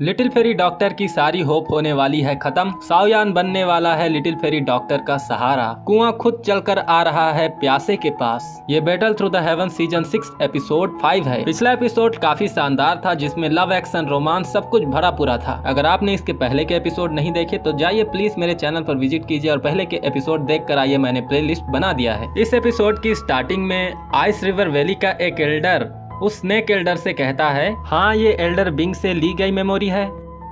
Little fairy doctor की सारी hope होने वाली है खत्म। साओयान बनने वाला है लिटिल फेरी डॉक्टर का सहारा। कुआं खुद चलकर आ रहा है प्यासे के पास। ये battle through the haven season 6 episode 5 है। पिछला एपिसोड काफी शानदार था जिसमें लव एक्शन रोमांस सब कुछ भरा पूरा था। अगर आपने इसके पहले के एपिसोड नहीं देखे तो जाइए प्लीज मेरे चैनल पर विजिट कीजिए और पहले के एपिसोड देख कर आइए, मैंने प्ले लिस्ट बना दिया है। इस एपिसोड की स्टार्टिंग में आइस रिवर वैली का एक एल्डर उस स्नेक एल्डर से कहता है, हाँ ये एल्डर बिंग से ली गई मेमोरी है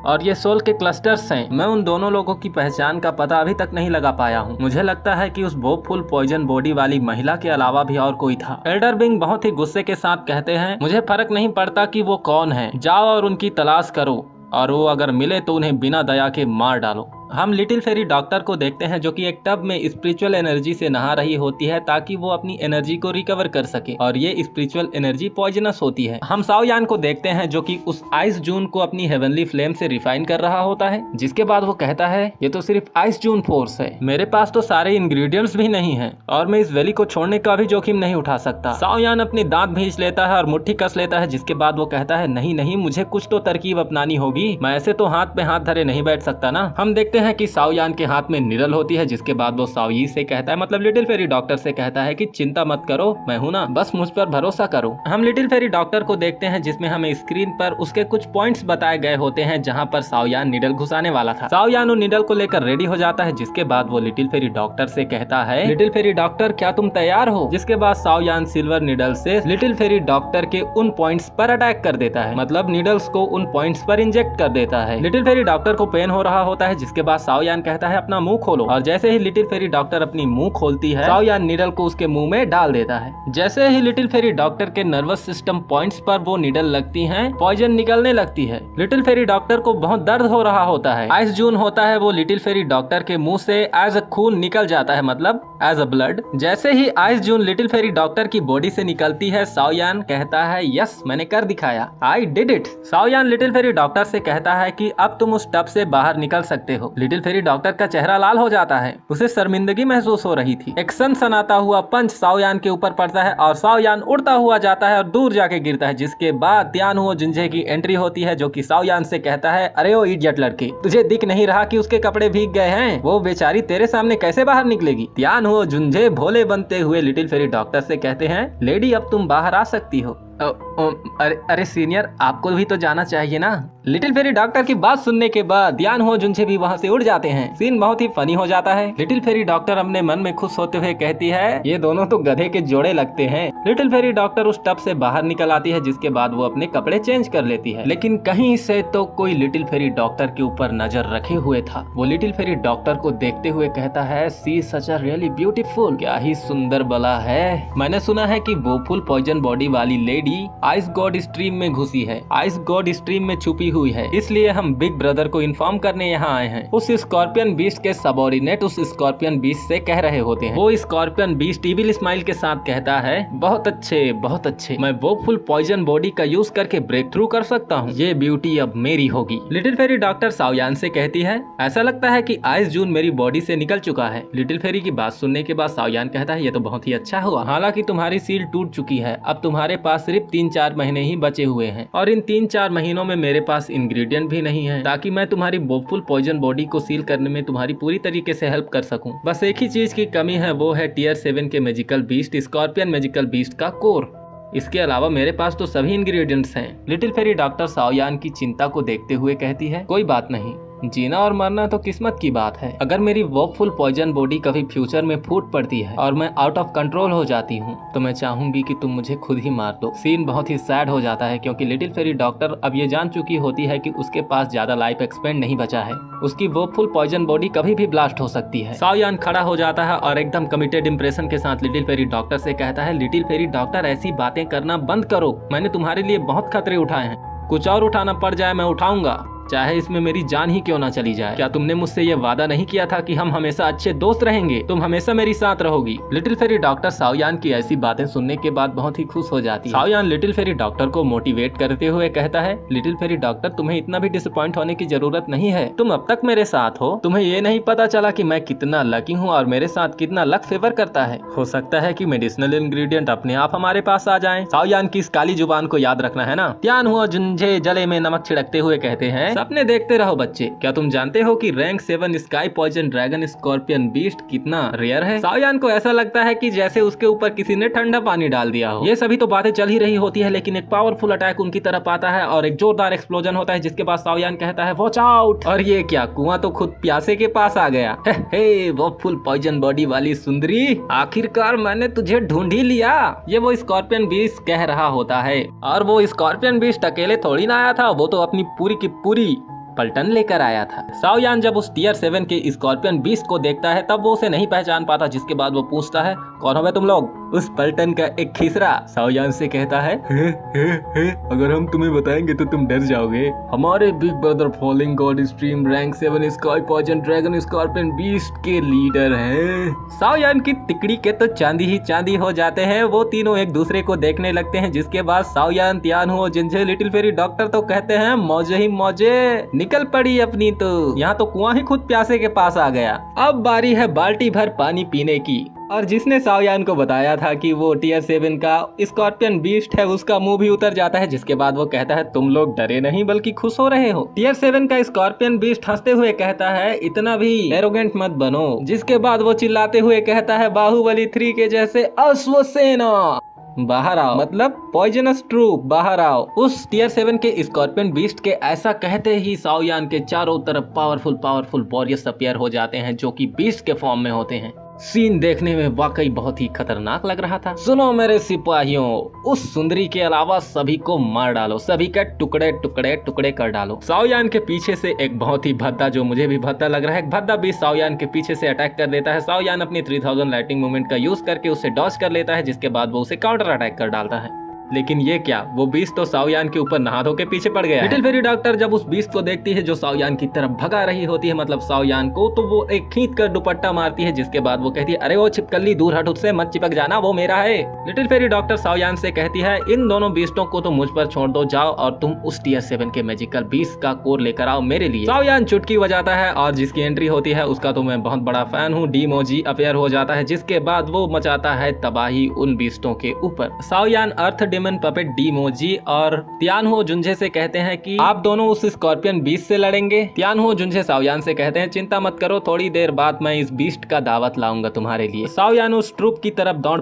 और ये सोल के क्लस्टर्स हैं। मैं उन दोनों लोगों की पहचान का पता अभी तक नहीं लगा पाया हूँ। मुझे लगता है कि उस बोफुल पॉइजन बॉडी वाली महिला के अलावा भी और कोई था। एल्डर बिंग बहुत ही गुस्से के साथ कहते हैं, मुझे फर्क नहीं पड़ता कि वो कौन है, जाओ और उनकी तलाश करो और वो अगर मिले तो उन्हें बिना दया के मार डालो। हम लिटिल फेरी डॉक्टर को देखते हैं जो कि एक टब में स्पिरिचुअल एनर्जी से नहा रही होती है ताकि वो अपनी एनर्जी को रिकवर कर सके और ये स्पिरिचुअल एनर्जी पॉइजनस होती है। हम साओयान को देखते हैं जो कि उस आइस जून को अपनी हेवनली फ्लेम से रिफाइन कर रहा होता है, जिसके बाद वो कहता है, ये तो सिर्फ आइस जून फोर्स है, मेरे पास तो सारे इंग्रेडिएंट्स भी नहीं है और मैं इस वैली को छोड़ने का भी जोखिम नहीं उठा सकता। साओयान अपने दांत भींच लेता है और मुट्ठी कस लेता है, जिसके बाद वो कहता है, नहीं नहीं, मुझे कुछ तो तरकीब अपनानी होगी, मैं ऐसे तो हाथ पे हाथ धरे नहीं बैठ सकता ना। हम देखते हैं कि साओयान के हाथ में निडल होती है, जिसके बाद वो साओयी से कहता है, मतलब लिटिल फेरी डॉक्टर से कहता है कि चिंता मत करो, मैं हूं ना, बस मुझ पर भरोसा करो। हम लिटिल फेरी डॉक्टर को देखते हैं जिसमें हमें स्क्रीन पर उसके कुछ पॉइंट्स बताए गए होते हैं जहां पर साओयान निडल घुसाने वाला था। साओयान उन निडल को लेकर रेडी हो जाता है, जिसके बाद वो लिटिल फेरी डॉक्टर से कहता है, लिटिल फेरी डॉक्टर क्या तुम तैयार हो? जिसके बाद साओयान सिल्वर निडल से लिटिल फेरी डॉक्टर के उन पॉइंट्स पर अटैक कर देता है, मतलब निडल्स को उन पॉइंट्स पर इंजेक्ट कर देता है। लिटिल फेरी डॉक्टर को पेन हो रहा होता है, जिसके बाद साओयान कहता है, अपना मुंह खोलो, और जैसे ही लिटिल फेरी डॉक्टर अपनी मुंह खोलती है, साओयान निडल को उसके मुंह में डाल देता है। जैसे ही लिटिल फेरी डॉक्टर के नर्वस सिस्टम पॉइंट्स पर वो निडल लगती हैं, पॉइजन निकलने लगती है। लिटिल फेरी डॉक्टर को बहुत दर्द हो रहा होता है। आइस जून होता है वो लिटिल फेरी डॉक्टर के मुंह से एज अ खून निकल जाता है, मतलब एज अ ब्लड। जैसे ही ice June little fairy doctor की बॉडी से निकलती है, साओयान कहता है, यस मैंने कर दिखाया, आई डिड इट। साओयान लिटिल फेरी डॉक्टर से कहता है कि अब तुम उस टब से बाहर निकल सकते हो। लिटिल फेरी डॉक्टर का चेहरा लाल हो जाता है, उसे शर्मिंदगी महसूस हो रही थी। एक सनसनाता हुआ पंच साओयान के ऊपर पड़ता है और साओयान उड़ता हुआ जाता है और दूर जाके गिरता है, जिसके बाद तियानहुओ जुंजे की एंट्री होती है जो कि साओयान से कहता है, अरे ओ इडियट लड़के, तुझे दिख नहीं रहा कि उसके कपड़े भीग गए हैं? वो बेचारी तेरे सामने कैसे बाहर निकलेगी? तियानहुओ जुंजे भोले बनते हुए लिटिल फेरी डॉक्टर से कहते हैं, लेडी अब तुम बाहर आ सकती हो। अरे सीनियर, आपको भी तो जाना चाहिए ना। लिटिल फेरी डॉक्टर की बात सुनने के बाद तियानहुओ जुंजे भी वहाँ से उड़ जाते हैं। सीन बहुत ही फनी हो जाता है। लिटिल फेरी डॉक्टर अपने मन में खुश होते हुए कहती है, ये दोनों तो गधे के जोड़े लगते हैं। लिटिल फेरी डॉक्टर उस टब से बाहर निकल आती है, जिसके बाद वो अपने कपड़े चेंज कर लेती है, लेकिन कहीं से तो कोई लिटिल फेरी डॉक्टर के ऊपर नजर रखे हुए था। वो लिटिल फेरी डॉक्टर को देखते हुए कहता है, सी सच अ रियली ब्यूटीफुल, क्या ही सुंदर बला है। मैंने सुना है कि बोफुल पॉइजन बॉडी वाली लेडी आइस गॉड स्ट्रीम में घुसी है, आइस गॉड स्ट्रीम में छुपी हुई है, इसलिए हम बिग ब्रदर को इन्फॉर्म करने यहाँ आए हैं। उस स्कॉर्पियन बीस्ट के सबऑर्डिनेट उस स्कॉर्पियन बीस्ट से कह रहे होते हैं। वो स्कॉर्पियन बीस्ट इविल स्माइल के साथ कहता है, बहुत अच्छे बहुत अच्छे, मैं बोफुल पॉइजन बॉडी का यूज करके ब्रेक थ्रू कर सकता हूँ, ये ब्यूटी अब मेरी होगी। लिटिल फेरी डॉक्टर साओयान से कहती है, ऐसा लगता है कि आइस जून मेरी बॉडी से निकल चुका है। लिटिल फेरी की बात सुनने के बाद साओयान कहता है, ये तो बहुत ही अच्छा हुआ, हालांकि तुम्हारी सील टूट चुकी है, अब तुम्हारे पास सिर्फ 3-4 महीने ही बचे हुए हैं और इन 3-4 महीनों में मेरे पास इंग्रेडिएंट भी नहीं है ताकि मैं तुम्हारी बोफुल पॉइजन बॉडी को सील करने में तुम्हारी पूरी तरीके से हेल्प कर सकूं। बस एक ही चीज की कमी है, वो है टियर 7 के magical beast scorpion magical beast का कोर। इसके अलावा मेरे पास तो सभी इंग्रेडिएंट्स हैं। लिटिल फेरी डॉक्टर साओयान की चिंता को देखते हुए कहती है, कोई बात नहीं, जीना और मरना तो किस्मत की बात है। अगर मेरी बोफुल पॉइजन बॉडी कभी फ्यूचर में फूट पड़ती है और मैं आउट ऑफ कंट्रोल हो जाती हूँ तो मैं चाहूंगी कि तुम मुझे खुद ही मार दो। सीन बहुत ही सैड हो जाता है क्योंकि लिटिल फेरी डॉक्टर अब ये जान चुकी होती है कि उसके पास ज्यादा लाइफ एक्सपेंड नहीं बचा है, उसकी बोफुल पॉइजन बॉडी कभी भी ब्लास्ट हो सकती है। साओयान खड़ा हो जाता है और एकदम कमिटेड इंप्रेशन के साथ लिटिल फेरी डॉक्टर से कहता है, लिटिल फेरी डॉक्टर ऐसी बातें करना बंद करो, मैंने तुम्हारे लिए बहुत खतरे उठाए हैं, कुछ और उठाना पड़ जाए मैं उठाऊंगा, चाहे इसमें मेरी जान ही क्यों ना चली जाए। क्या तुमने मुझसे ये वादा नहीं किया था कि हम हमेशा अच्छे दोस्त रहेंगे, तुम हमेशा मेरी साथ रहोगी। लिटिल फेरी डॉक्टर साओयान की ऐसी बातें सुनने के बाद बहुत ही खुश हो जाती है। साओयान लिटिल फेरी डॉक्टर को मोटिवेट करते हुए कहता है, लिटिल फेरी डॉक्टर तुम्हें इतना भी डिसअपॉइंट होने की जरूरत नहीं है, तुम अब तक मेरे साथ हो, तुम्हें ये नहीं पता चला कि मैं कितना लकी हूँ और मेरे साथ कितना लक फेवर करता है। हो सकता है कि मेडिसिनल इंग्रेडिएंट अपने आप हमारे पास आ जाएं। साओयान की इस काली जुबान को याद रखना है ना। तियानहुओ जुंजे जले में नमक छिड़कते हुए कहते हैं, सपने देखते रहो बच्चे। क्या तुम जानते हो कि rank 7 sky poison dragon scorpion beast कितना रेयर है? साओयान को ऐसा लगता है कि जैसे उसके ऊपर किसी ने ठंडा पानी डाल दिया हो। ये सभी तो बातें चल ही रही होती है, लेकिन एक पावरफुल अटैक उनकी तरफ आता है और एक जोरदार एक्सप्लोजन होता है, जिसके बाद साओयान कहता है वॉच आउट। और ये क्या, कुआं तो खुद प्यासे के पास आ गया। हे वो फुल पॉइजन बॉडी वाली सुंदरी, आखिरकार मैंने तुझे ढूंढ ही लिया। ये वो स्कॉर्पियन बीस्ट कह रहा होता है। और वो स्कॉर्पियन बीस्ट अकेले थोड़ी ना आया था, वो तो अपनी पूरी की पूरी पलटन लेकर आया था। साओयान जब उस टियर 7 के स्कॉर्पियन बीस्ट को देखता है तब वो उसे नहीं पहचान पाता, जिसके बाद वो पूछता है कौन हो तुम लोग? उस पलटन का एक खिसरा साओयान से कहता है अगर हम तुम्हें बताएंगे तो तुम डर जाओगे। हमारे big brother falling god stream rank 7 sky poison dragon scorpion beast के लीडर हैं। साओयान की तिकड़ी के तो चांदी ही चांदी हो जाते हैं। वो तीनों एक दूसरे को देखने लगते हैं, जिसके बाद साओयान, तियानहू, जिनझे, लिटिल फेरी डॉक्टर तो कहते हैं मौजे ही मौजे, निकल पड़ी अपनी। तो यहाँ तो कुआं ही खुद प्यासे के पास आ गया। अब बारी है बाल्टी भर पानी पीने की। और जिसने साओयान को बताया था कि वो टियर 7 का स्कॉर्पियन बीस्ट है, उसका मुंह भी उतर जाता है, जिसके बाद वो कहता है तुम लोग डरे नहीं बल्कि खुश हो रहे हो। टियर 7 का स्कॉर्पियन बीस्ट हंसते हुए कहता है इतना भी एरोगेंट मत बनो, जिसके बाद वो चिल्लाते हुए कहता है बाहुबली 3 के जैसे अश्वसेना बाहर आओ, मतलब पॉइजनस ट्रूप बाहर आओ। उस टियर 7 के स्कॉर्पियन बीस्ट के ऐसा कहते ही साओयान के चारों तरफ पावरफुल वॉरियर्स अपीयर हो जाते हैं, जो कि बीस्ट के फॉर्म में होते हैं। सीन देखने में वाकई बहुत ही खतरनाक लग रहा था। सुनो मेरे सिपाहियों, उस सुंदरी के अलावा सभी को मार डालो, सभी का टुकड़े टुकड़े टुकड़े कर डालो। साओयान के पीछे से एक बहुत ही भद्दा, जो मुझे भी भद्दा लग रहा है, भद्दा भी साओयान के पीछे से अटैक कर देता है। साओयान अपनी 3000 लाइटिंग मूवमेंट का यूज करके उसे डॉज कर लेता है, जिसके बाद वो उसे काउंटर अटैक कर डालता है। लेकिन ये क्या, वो बीस्ट तो साओयान के ऊपर नहा धो के पीछे पड़ गया। लिटिल फेरी डॉक्टर जब उस बीस्ट को देखती है जो साओयान की तरफ भगा रही होती है, मतलब साओयान को, तो वो एक खींच कर दुपट्टा मारती है, जिसके बाद वो कहती है अरे वो छिपकली दूर हट, उससे मत चिपक जाना, वो मेरा है। लिटिल फेरी डॉक्टर साओयान से कहती है इन दोनों बीस्टों को तो मुझ पर छोड़ दो, जाओ और तुम उस टियर 7 के मैजिकल बीस्ट का कोर लेकर आओ मेरे लिए। साओयान चुटकी बजाता है और जिसकी एंट्री होती है उसका तो मैं बहुत बड़ा फैन हूँ, डीमोजी अपीयर हो जाता है, जिसके बाद वो मचाता है तबाही उन बीस्टों के ऊपर। साओयान अर्थ डेमन पपेट डीमोजी और तियानहू जुंझे से कहते हैं कि आप दोनों उस स्कॉर्पियन बीस्ट से लड़ेंगे। तियानहू जुंझे साओयान से कहते हैं चिंता मत करो, थोड़ी देर बाद मैं इस बीस्ट का दावत लाऊंगा तुम्हारे लिए। साओयान उस ट्रूप की तरफ दौड़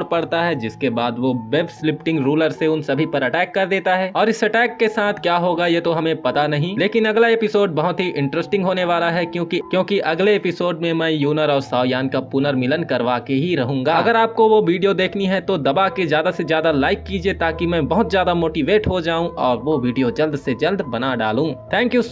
पड़ता है, जिसके बाद वो वेब स्लिफ्टिंग रूलर से उन सभी पर अटैक कर देता है। और इस अटैक के साथ क्या होगा ये तो हमें पता नहीं, लेकिन अगला एपिसोड बहुत ही इंटरेस्टिंग होने वाला है, क्योंकि अगले एपिसोड में मैं यूनर और साओयान का पुनर्मिलन करवा के ही रहूंगा। अगर आपको वो वीडियो देखनी है तो दबा के ज्यादा से ज्यादा लाइक कीजिए, ताकि मैं बहुत ज्यादा मोटिवेट हो जाऊं और वो वीडियो जल्द से जल्द बना डालूं। Thank you so